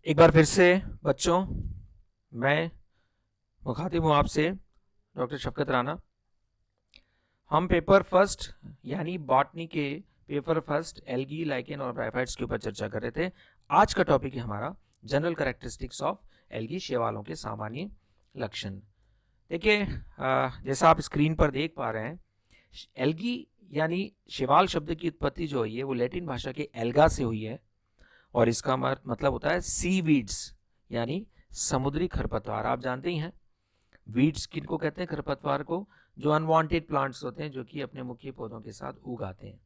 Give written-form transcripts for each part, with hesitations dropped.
एक बार फिर से बच्चों, मैं मुखातिब हूँ आपसे, डॉक्टर शफकत राना। हम पेपर फर्स्ट यानी बॉटनी के पेपर फर्स्ट एल्गी, लाइकेन और ब्रायोफाइट्स के ऊपर चर्चा कर रहे थे। आज का टॉपिक है हमारा जनरल कैरेक्टरिस्टिक्स ऑफ एल्गी, शैवालों के सामान्य लक्षण। देखिए, जैसा आप स्क्रीन पर देख पा रहे हैं, एल्गी यानी शैवाल शब्द की उत्पत्ति जो हुई है वो लैटिन भाषा के एल्गा से हुई है और इसका मतलब होता है सी वीड्स यानी समुद्री खरपतवार। आप जानते ही हैं वीड्स किनको कहते हैं, खरपतवार को, जो अनवांटेड प्लांट्स होते हैं जो कि अपने मुख्य पौधों के साथ उगाते हैं।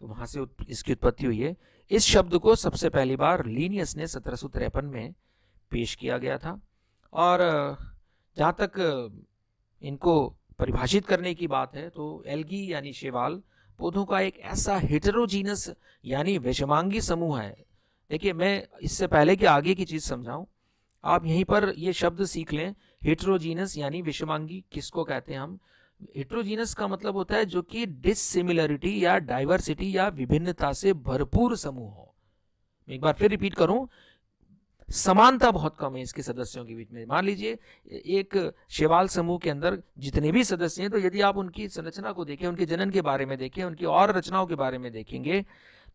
तो वहां से इसकी उत्पत्ति हुई है। इस शब्द को सबसे पहली बार लीनियस ने 1753 में पेश किया गया था। और जहाँ तक इनको परिभाषित करने की बात है तो एल्गी यानी शैवाल पौधों का एक ऐसा हेटेरोजीनस यानी विषमांगी समूह है। देखिए, मैं इससे पहले कि आगे की चीज समझाऊं, आप यहीं पर ये शब्द सीख लें। हेटेरोजीनस यानी विषमांगी किसको कहते हैं हम? हेटेरोजीनस का मतलब होता है जो कि डिससिमिलरिटी या डाइवर्सिटी या विभिन्नता से भरपूर समूह हो। मैं एक बार फिर रिपीट करूं, समानता बहुत कम है इसके सदस्यों के बीच में। मान लीजिए एक शैवाल समूह के अंदर जितने भी सदस्य हैं, तो यदि आप उनकी संरचना को देखें, उनके जनन के बारे में देखें, उनकी और रचनाओं के बारे में देखेंगे,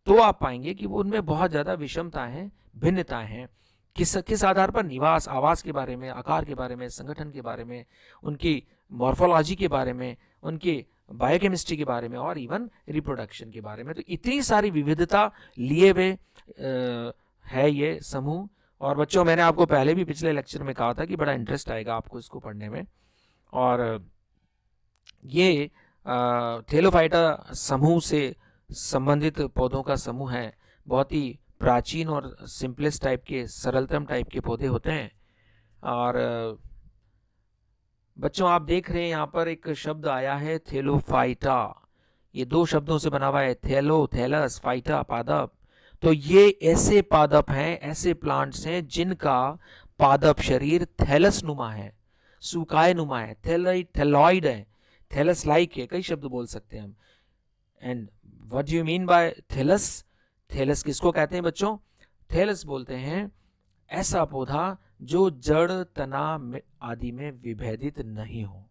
तो आप पाएंगे कि वो उनमें बहुत ज्यादा विषमताएं हैं, भिन्नताएं हैं। किस आधार पर? निवास, आवास के बारे में, आकार के बारे में, संगठन के बारे में, उनकी मॉर्फोलॉजी के बारे में, उनकी बायोकेमिस्ट्री के बारे में और इवन रिप्रोडक्शन के बारे में। तो इतनी सारी विविधता लिए हुए है ये समूह। और बच्चों, मैंने आपको पहले भी पिछले लेक्चर में कहा था कि बड़ा इंटरेस्ट आएगा आपको इसको पढ़ने में। और ये थेलोफाइटा समूह से संबंधित पौधों का समूह है। बहुत ही प्राचीन और सिंपलेस्ट टाइप के, सरलतम टाइप के पौधे होते हैं। और बच्चों, आप देख रहे हैं यहाँ पर एक शब्द आया है थेलोफाइटा। ये दो शब्दों से बना हुआ है, थेलो, थैलस, फाइटा, पादप। तो ये ऐसे पादप हैं, ऐसे प्लांट्स हैं जिनका पादप शरीर थैलस नुमा है, सुकाय नुमा है, थैलॉइड है, थैलस लाइक है। कई शब्द बोल सकते हैं हम। And what do you mean by thallus? Thallus किसको कहते हैं बच्चों? थैलस बोलते हैं ऐसा पौधा जो जड़, तना आदि में विभेदित नहीं हो।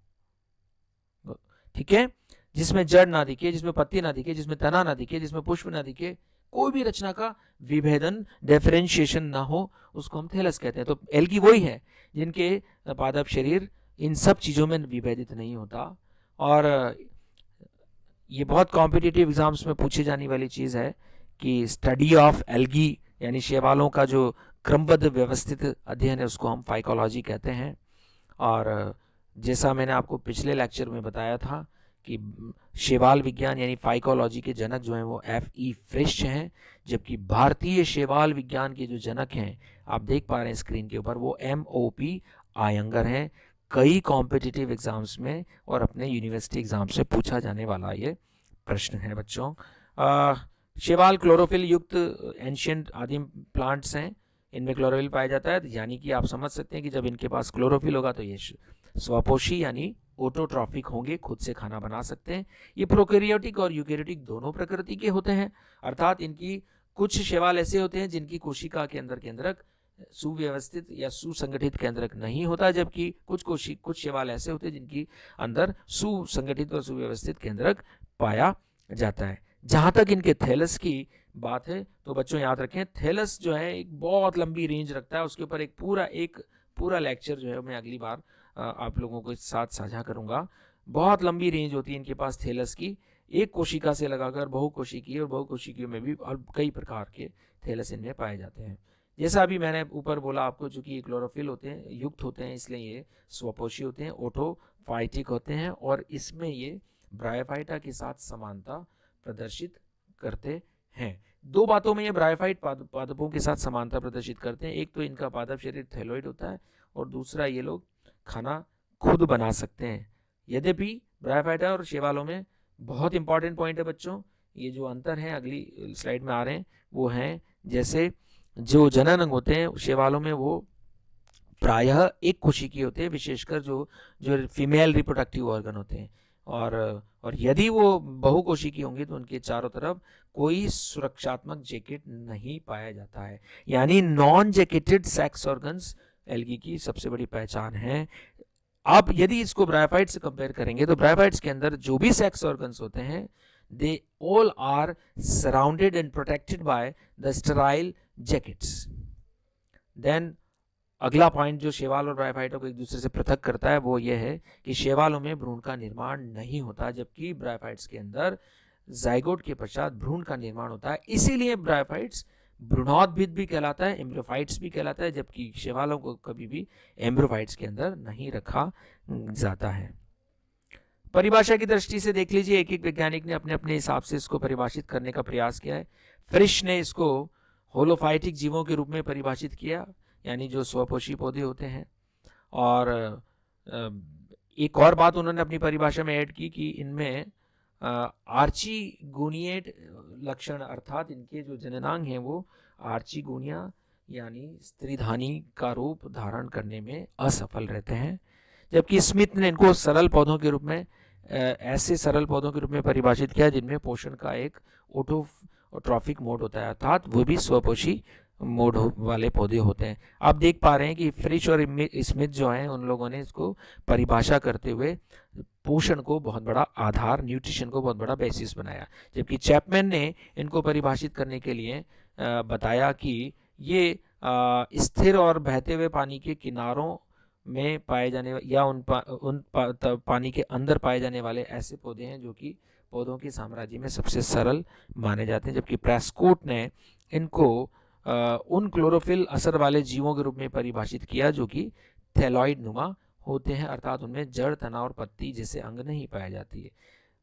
ठीक है? जिसमें जड़ ना दिखे, जिसमें पत्ती ना दिखे, जिसमें तना ना दिखे, जिसमें पुष्प ना दिखे, कोई भी रचना का विभेदन, डिफरेंशिएशन ना हो, उसको हम थैलस कहते हैं। तो एल्गी वही है जिनके पादप शरीर इन सब चीजों में विभेदित नहीं होता। और ये बहुत कॉम्पिटिटिव एग्जाम्स में पूछी जाने वाली चीज है कि स्टडी ऑफ एल्गी यानी शैवालों का जो क्रमबद्ध व्यवस्थित अध्ययन है उसको हम फाइकोलॉजी कहते हैं। और जैसा मैंने आपको पिछले लेक्चर में बताया था कि शैवाल विज्ञान यानी फाइकोलॉजी के जनक जो हैं वो F.E. फ्रिश हैं, जबकि भारतीय शैवाल विज्ञान के जो जनक हैं, आप देख पा रहे हैं स्क्रीन के ऊपर, वो M.O.P. आयंगर हैं। कई कॉम्पिटिटिव एग्जाम्स में और अपने यूनिवर्सिटी एग्जाम से पूछा जाने वाला ये प्रश्न है बच्चों। शैवाल क्लोरोफिल युक्त एंशियंट आदिम प्लांट्स हैं। इनमें क्लोरोफिल पाया जाता है, यानी कि आप समझ सकते हैं कि जब इनके पास क्लोरोफिल होगा तो ये स्वपोषी यानी ऑटोट्रॉफिक होंगे, खुद से खाना बना सकते हैं। ये प्रोकैरियोटिक और यूकैरियोटिक दोनों प्रकृति के होते हैं, अर्थात इनकी कुछ शैवाल ऐसे होते हैं जिनकी कोशिका के अंदर केंद्रक सुव्यवस्थित या सुसंगठित केंद्रक नहीं होता, जबकि कुछ शैवाल ऐसे होते हैं जिनकी अंदर सुसंगठित और सुव्यवस्थित केंद्रक पाया जाता है। जहां तक इनके थैलस की बात है तो बच्चों याद रखें, थैलस जो है एक बहुत लंबी रेंज रखता है। उसके ऊपर एक पूरा लेक्चर जो है मैं अगली बार आप लोगों के साथ साझा करूंगा। बहुत लंबी रेंज होती है इनके पास थैलस की, एक कोशिका से लगाकर बहुकोशिकीय, और बहुकोशिकीय में भी और कई प्रकार के थैलस इनमें पाए जाते हैं। जैसा अभी मैंने ऊपर बोला आपको, चूंकि ये क्लोरोफिल होते हैं, युक्त होते हैं, इसलिए ये स्वपोषी होते हैं, ऑटोफाइटिक होते हैं, और इसमें ये ब्रायोफाइटा के साथ समानता प्रदर्शित करते हैं। दो बातों में ये ब्रायोफाइट पादपों के साथ समानता प्रदर्शित करते हैं। एक तो इनका पादप शरीर थैलोइड होता है और दूसरा ये लोग खाना खुद बना सकते हैं। यद्यपि ब्रायोफाइटा और शैवालों में बहुत इंपॉर्टेंट पॉइंट है बच्चों, ये जो अंतर है अगली स्लाइड में आ रहे हैं वो हैं, जैसे जो जनन अंग होते हैं शैवालों में वो प्रायः एक कोशिकीय होते हैं, विशेषकर जो जो फीमेल रिप्रोडक्टिव ऑर्गन होते हैं, और यदि वो बहुकोशिकी होंगी तो उनके चारों तरफ कोई सुरक्षात्मक जैकेट नहीं पाया जाता है। यानी non jacketed sex organs algae की सबसे बड़ी पहचान है। अब यदि इसको ब्रायोफाइट से कंपेयर करेंगे तो ब्रायोफाइट्स के अंदर जो भी सेक्स ऑर्गन्स होते हैं they all are surrounded and protected by the sterile jackets. Then अगला पॉइंट जो शैवाल और ब्रायोफाइटों को एक दूसरे से पृथक करता है वो ये है कि शैवालों में भ्रूण का निर्माण नहीं होता, जबकि ब्रायोफाइट्स के अंदर जाइगोट के पश्चात भ्रूण का निर्माण होता है। इसीलिए ब्रायोफाइट्स भ्रूणोद्भिद भी कहलाता है, एम्ब्रियोफाइट्स भी कहलाता है, जबकि शैवालों को कभी भी एम्ब्रियोफाइट्स के अंदर नहीं रखा जाता है। परिभाषा की दृष्टि से देख लीजिए, एक एक वैज्ञानिक ने अपने अपने हिसाब से इसको परिभाषित करने का प्रयास किया है। फ्रिश ने इसको होलोफाइटिक जीवों के रूप में परिभाषित किया, यानी जो स्वपोषी पौधे होते हैं। और एक और बात उन्होंने अपनी परिभाषा में ऐड की कि इनमें आर्चीगोनिएट लक्षण, अर्थात इनके जो जननांग हैं वो आर्चीगोनिया यानी स्त्रीधानी का रूप धारण करने में असफल रहते हैं। जबकि स्मिथ ने इनको सरल पौधों के रूप में ऐसे सरल पौधों के रूप में परिभाषित किया जिनमें पोषण का एक ऑटोट्रॉफिक मोड होता है, अर्थात वो भी स्वपोषी मोड वाले पौधे होते हैं। आप देख पा रहे हैं कि फ्रिश और स्मिथ जो हैं उन लोगों ने इसको परिभाषा करते हुए पोषण को बहुत बड़ा आधार, न्यूट्रिशन को बहुत बड़ा बेसिस बनाया, जबकि चैपमैन ने इनको परिभाषित करने के लिए बताया कि ये स्थिर और बहते हुए पानी के किनारों में पाए जाने या पानी के अंदर पाए जाने वाले ऐसे पौधे हैं जो कि पौधों के साम्राज्य में सबसे सरल माने जाते हैं। जबकि प्रेस्कोट ने इनको उन क्लोरोफिल असर वाले जीवों के रूप में परिभाषित किया जो कि थैलॉइड नुमा होते हैं, अर्थात उनमें जड़, तना और पत्ती जैसे अंग नहीं पाए जाती है।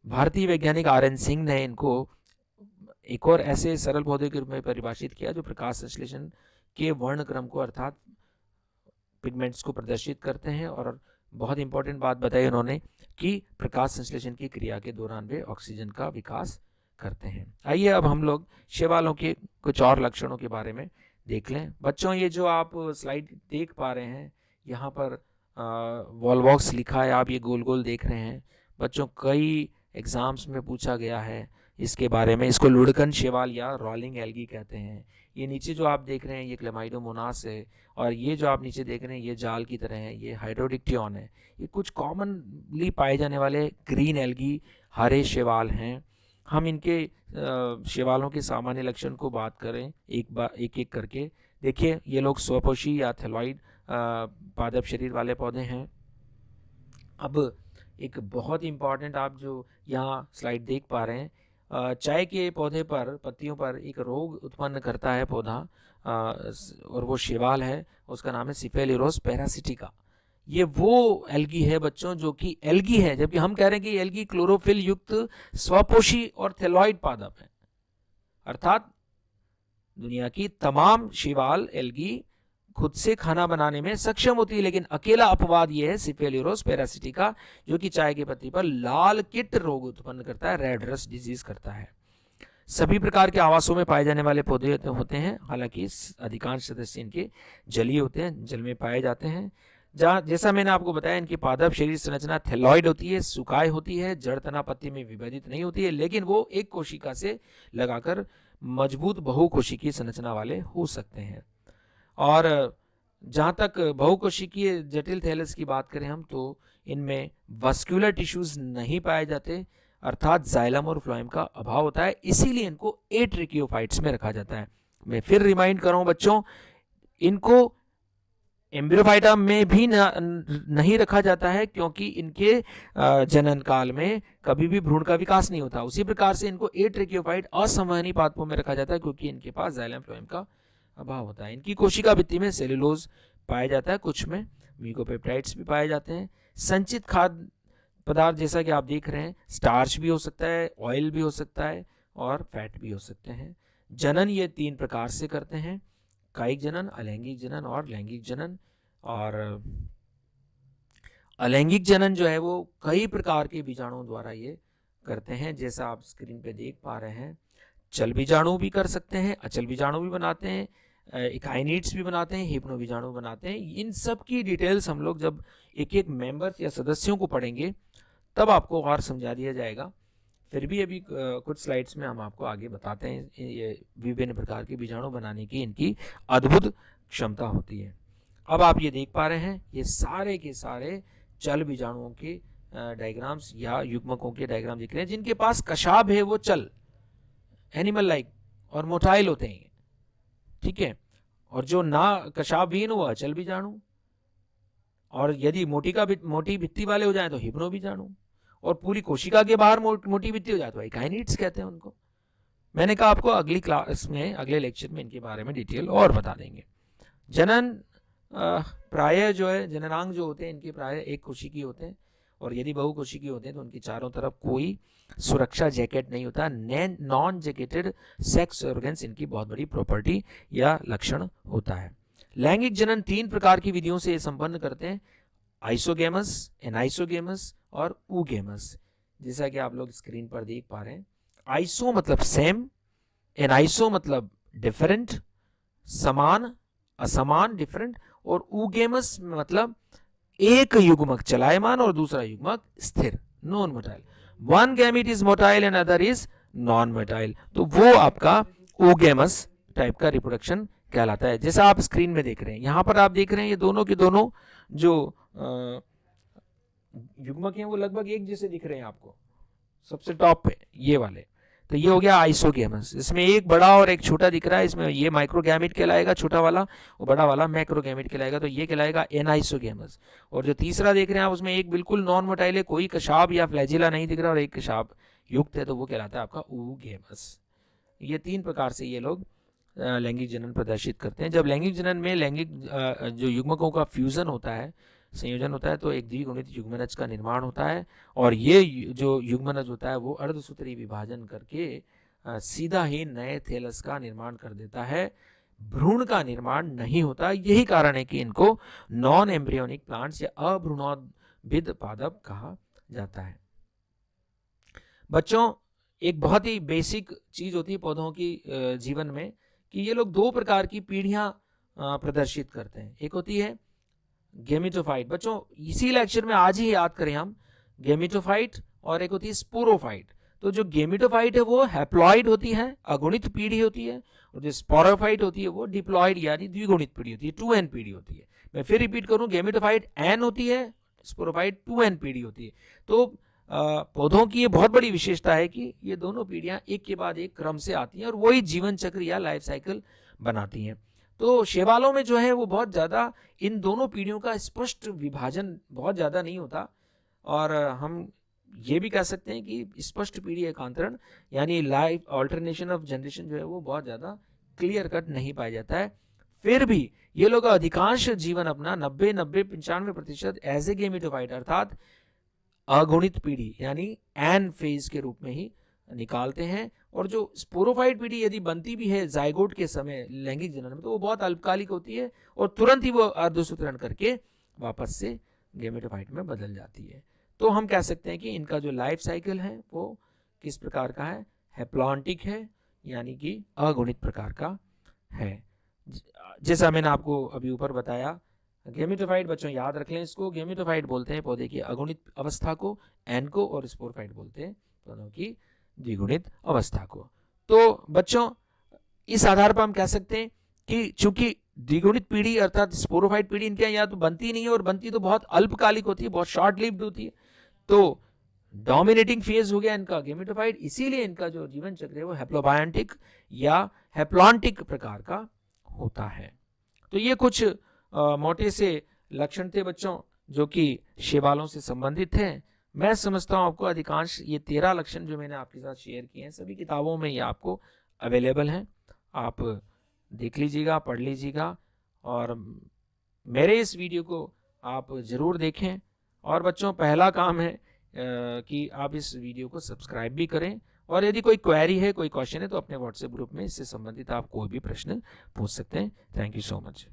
भारतीय वैज्ञानिक RN सिंह ने इनको एक और ऐसे सरल पौधे के रूप में परिभाषित किया जो प्रकाश संश्लेषण के वर्ण क्रम को, अर्थात पिगमेंट्स को प्रदर्शित करते हैं। और बहुत इंपॉर्टेंट बात बताई उन्होंने कि प्रकाश संश्लेषण की क्रिया के दौरान वे ऑक्सीजन का विकास करते हैं। आइए अब हम लोग शैवालों के कुछ और लक्षणों के बारे में देख लें। बच्चों, ये जो आप स्लाइड देख पा रहे हैं यहाँ पर वॉलवॉक्स लिखा है, आप ये गोल गोल देख रहे हैं। बच्चों, कई एग्जाम्स में पूछा गया है इसके बारे में। इसको लुढ़कन शैवाल या रोलिंग एल्गी कहते हैं। ये नीचे जो आप देख रहे हैं ये क्लेमाइडोमोनास है, और ये जो आप नीचे देख रहे हैं ये जाल की तरह है, ये हाइड्रोडिक्टियन है। ये कुछ कॉमनली पाए जाने वाले ग्रीन एल्गी हरे शैवाल हैं। हम इनके शैवालों के सामान्य लक्षण को बात करें एक एक करके। देखिए, ये लोग स्वपोषी या थैलॉइड पादप शरीर वाले पौधे हैं। अब एक बहुत इंपॉर्टेंट आप जो यहाँ स्लाइड देख पा रहे हैं, चाय के पौधे पर, पत्तियों पर एक रोग उत्पन्न करता है पौधा, और वो शैवाल है, उसका नाम है सिफेलिरोस पैरासिटिका। ये वो एल्गी है बच्चों जो कि एल्गी है, जबकि हम कह रहे हैं कि एल्गी क्लोरोफिल युक्त स्वपोषी और थैलॉइड पादप है, अर्थात दुनिया की तमाम शैवाल एल्गी खुद से खाना बनाने में सक्षम होती है, लेकिन अकेला अपवाद ये है सिफेलिरोस पैरासिटिका, जो कि चाय की पत्ती पर लाल किट रोग उत्पन्न करता है, रेड रस्ट डिजीज करता है। सभी प्रकार के आवासों में पाए जाने वाले पौधे होते हैं, हालांकि अधिकांश सदस्य इनके जलीय होते हैं, जल में पाए जाते हैं। जैसा मैंने आपको बताया, इनकी पादप शरीर संरचना थैलॉइड होती है, सुकाय होती है, जड़, तना, पत्ती में विभाजित नहीं होती है, लेकिन वो एक कोशिका से लगाकर मजबूत बहुकोशिकीय संरचना वाले हो सकते हैं। और जहाँ तक बहुकोशिकीय जटिल थैलस की बात करें हम, तो इनमें वस्कुलर टिश्यूज नहीं पाए जाते, अर्थात जाइलम और फ्लोएम का अभाव होता है, इसीलिए इनको एट्रिकियोफाइट्स में रखा जाता है। मैं फिर रिमाइंड कर रहा हूं बच्चों, इनको एम्ब्रियोफाइटा में भी नहीं रखा जाता है, क्योंकि इनके जनन काल में कभी भी भ्रूण का विकास नहीं होता। उसी प्रकार से इनको एट्रिकियोफाइट असंवहनी पादपों में रखा जाता है, क्योंकि इनके पास जाइलम फ्लोएम का अभाव होता है। इनकी कोशिका भित्ति में सेलुलोज पाया जाता है, कुछ में म्यूकोपेप्टाइड्स भी पाए जाते हैं। संचित खाद्य पदार्थ जैसा कि आप देख रहे हैं, स्टार्च भी हो सकता है, ऑयल भी हो सकता है, और फैट भी हो सकते हैं। जनन ये 3 प्रकार से करते हैं: कायिक जनन, अलैंगिक जनन और लैंगिक जनन। और अलैंगिक जनन जो है वो कई प्रकार के बीजाणुओं द्वारा ये करते हैं, जैसा आप स्क्रीन पे देख पा रहे हैं। चल बीजाणु भी कर सकते हैं, अचल बीजाणु भी बनाते हैं, इकाइनिड्स भी बनाते हैं, हिप्नो बीजाणु बनाते हैं। इन सब की डिटेल्स हम लोग जब एक एक मेंबर्स या सदस्यों को पढ़ेंगे तब आपको और समझा दिया जाएगा। फिर भी अभी कुछ स्लाइड्स में हम आपको आगे बताते हैं ये विभिन्न प्रकार के बीजाणु बनाने की इनकी अद्भुत क्षमता होती है। अब आप ये देख पा रहे हैं ये सारे के सारे चल बीजाणुओं के डायग्राम्स या युग्मकों के डायग्राम दिख रहे हैं जिनके पास कशाभ है वो चल एनिमल लाइक और मोटाइल होते हैं, ठीक है। और जो ना कशाभहीन वो अचल बीजाणु, और यदि मोटी भित्ति वाले हो जाए तो हिप्नो बीजाणु, और पूरी कोशिका के बाहर मोटी भित्ति हो जाए तो एकाइनिड्स कहते हैं उनको। मैंने कहा आपको अगली क्लास में अगले लेक्चर में इनके बारे में डिटेल और बता देंगे। जनन प्राय जो है जननांग जो होते हैं इनके प्राय एक कोशिकी होते हैं, और यदि बहुकोशिकीय होते हैं तो उनकी चारों तरफ कोई सुरक्षा जैकेट नहीं होता। नॉन जैकेटेड सेक्स ऑर्गन्स इनकी बहुत बड़ी प्रॉपर्टी या लक्षण होता है। लैंगिक जनन 3 प्रकार की विधियों से संपन्न करते हैं, आइसोगेमस, एनाइसोगेमस और ऊगेमस, जैसा कि आप लोग स्क्रीन पर देख पा रहे हैं। आइसो मतलब सेम, एनाइसो मतलब डिफरेंट समान, असमान डिफरेंट, और ऊगेमस मतलब एक युग्मक चलायमान और दूसरा युग्मक स्थिर non motile. One gamete is motile and other is non motile, तो वो आपका ऊगेमस टाइप का रिप्रोडक्शन कहलाता है। जैसा आप स्क्रीन में देख रहे हैं, यहां पर आप देख रहे हैं ये दोनों के दोनों जो युग्मक हैं वो लगभग एक जैसे दिख रहे हैं आपको। सबसे टॉप पे ये वाले, तो ये हो गया आइसोगेमस, इसमें एक बड़ा और एक छोटा दिख रहा है, इसमें ये माइक्रोगैमिट कहलाएगा छोटा वाला, और बड़ा वाला मैक्रोगैमिट कहलाएगा, तो ये कहलाएगा एनाइसोगेमस। और जो तीसरा देख रहे हैं आप उसमें एक बिल्कुल नॉन मोटाइल है, कोई कशाभ या फ्लैजिला नहीं दिख रहा, और एक कशाभ युक्त है, तो वो कहलाता है आपका ऊगेमस। ये 3 प्रकार से ये लोग लैंगिक जनन प्रदर्शित करते हैं। जब लैंगिक जनन में लैंगिक जो युग्मकों का फ्यूजन होता है, संयोजन होता है, तो एक द्विगुणित युग्मनज का निर्माण होता है, और ये जो युग्मनज होता है वो अर्धसूत्री विभाजन करके सीधा ही नए थैलस का निर्माण कर देता है, भ्रूण का निर्माण नहीं होता। यही कारण है कि इनको नॉन एम्ब्रियोनिक प्लांट्स या अभ्रूणोद्भिद पादप कहा जाता है। बच्चों, एक बहुत ही बेसिक चीज होती है पौधों की जीवन में कि ये लोग 2 प्रकार की पीढ़ियां प्रदर्शित करते हैं। एक होती है गेमिटोफाइट, बच्चों इसी लेक्चर में आज ही याद करें हम, गेमिटोफाइट, और एक होती है स्पोरोफाइट। तो जो गेमिटोफाइट है वो हैप्लॉइड होती है, अगुणित पीढ़ी होती है, और जो स्पोरोफाइट होती है वो डिप्लॉइड यानी द्विगुणित पीढ़ी होती है, 2n पीढ़ी होती है। मैं फिर रिपीट करूं, गेमिटोफाइट n होती है, स्पोरोफाइट 2n पीढ़ी होती है। तो पौधों की ये बहुत बड़ी विशेषता है कि ये दोनों पीढ़ियां एक के बाद एक क्रम से आती हैं और वही जीवन चक्र या लाइफ साइकिल बनाती हैं। तो शैवालों में जो है वो बहुत ज़्यादा इन दोनों पीढ़ियों का स्पष्ट विभाजन बहुत ज़्यादा नहीं होता, और हम ये भी कह सकते हैं कि स्पष्ट पीढ़ी एकांतरण यानी लाइफ ऑल्टरनेशन ऑफ जनरेशन जो है वो बहुत ज़्यादा क्लियर कट नहीं पाया जाता है। फिर भी ये लोग अधिकांश जीवन अपना 90-95% एज ए गेमिटोफाइट अर्थात अगुणित पीढ़ी यानी एन फेज के रूप में ही निकालते हैं। और जो स्पोरोफाइट पीढ़ी यदि बनती भी है जाइगोट के समय लैंगिक जनन में, तो वो बहुत अल्पकालिक होती है और तुरंत ही वो अर्धसूत्रण करके वापस से गेमेटोफाइट में बदल जाती है। तो हम कह सकते हैं कि इनका जो लाइफ साइकिल है वो किस प्रकार का है, हैप्लॉन्टिक है, यानी कि अगुणित प्रकार का है। जैसा मैंने आपको अभी ऊपर बताया, गेमेटोफाइट बच्चों याद रख लें इसको, गेमेटोफाइट बोलते हैं पौधे की अगुणित अवस्था को एन को, और स्पोरोफाइट बोलते हैं पौधों की द्विगुणित अवस्था को। तो बच्चों इस आधार पर हम कह सकते हैं कि चूंकि द्विगुणित पीढ़ी अर्थात स्पोरोफाइट पीढ़ी इनके यहाँ तो बनती नहीं है, और बनती तो बहुत अल्पकालिक होती है, बहुत शॉर्ट लिव्ड होती है। तो डोमिनेटिंग फेज हो गया इनका गेमेटोफाइट, इसीलिए इनका जो जीवन चक्र है वो हैप्लोबायंटिक या हैप्लॉन्टिक प्रकार का होता है। तो ये कुछ मोटे से लक्षण थे बच्चों जो कि शैवालों से संबंधित हैं। मैं समझता हूँ आपको अधिकांश ये 13 लक्षण जो मैंने आपके साथ शेयर किए हैं सभी किताबों में ये आपको अवेलेबल हैं, आप देख लीजिएगा, पढ़ लीजिएगा, और मेरे इस वीडियो को आप ज़रूर देखें। और बच्चों पहला काम है कि आप इस वीडियो को सब्सक्राइब भी करें, और यदि कोई क्वेरी है, कोई क्वेश्चन है, तो अपने व्हाट्सएप ग्रुप में इससे संबंधित आप कोई भी प्रश्न पूछ सकते हैं। Thank you so much.